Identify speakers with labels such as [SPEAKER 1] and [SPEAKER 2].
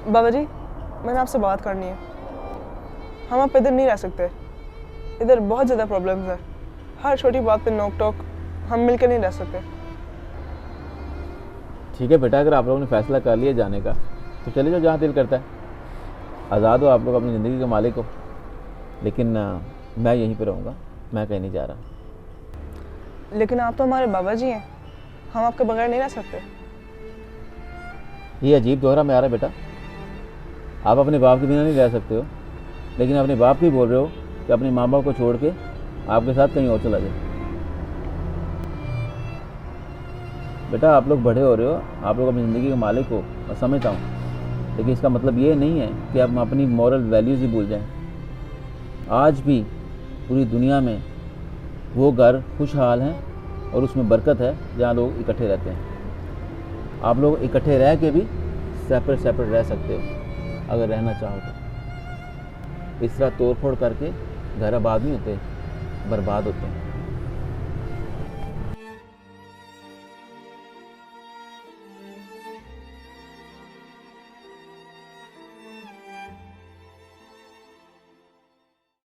[SPEAKER 1] बाबा जी, मैंने आपसे बात करनी है। हम आप इधर नहीं रह सकते। इधर बहुत ज़्यादा प्रॉब्लम्स है। हर छोटी बात पे नोक टोक। हम मिलकर नहीं रह सकते।
[SPEAKER 2] ठीक है बेटा, अगर आप लोगों ने फैसला कर लिया जाने का तो चले जाओ जहाँ दिल करता है। आज़ाद हो आप लोग, अपनी ज़िंदगी के मालिक हो। लेकिन मैं यहीं पे रहूँगा, मैं कहीं नहीं जा रहा।
[SPEAKER 1] लेकिन आप तो हमारे बाबा जी हैं। हम आपके बगैर नहीं रह सकते।
[SPEAKER 2] ये अजीब दोहरा में आ रहा है बेटा। आप अपने बाप के बिना नहीं रह सकते हो, लेकिन अपने बाप को ही बोल रहे हो कि अपने माँ बाप को छोड़ के आपके साथ कहीं और चला जाए। बेटा आप लोग बड़े हो रहे हो, आप लोग अपनी ज़िंदगी के मालिक हो, मैं समझता हूँ। लेकिन इसका मतलब ये नहीं है कि आप अपनी मॉरल वैल्यूज़ ही भूल जाएं। आज भी पूरी दुनिया में वो घर खुशहाल हैं और उसमें बरकत है जहाँ लोग इकट्ठे रहते हैं। आप लोग इकट्ठे रह के भी सेपरेट सेपरेट रह सकते हो अगर रहना चाहो तो। इस तरह तोड़ फोड़ करके घर आबाद नहीं होते, बर्बाद होते हैं।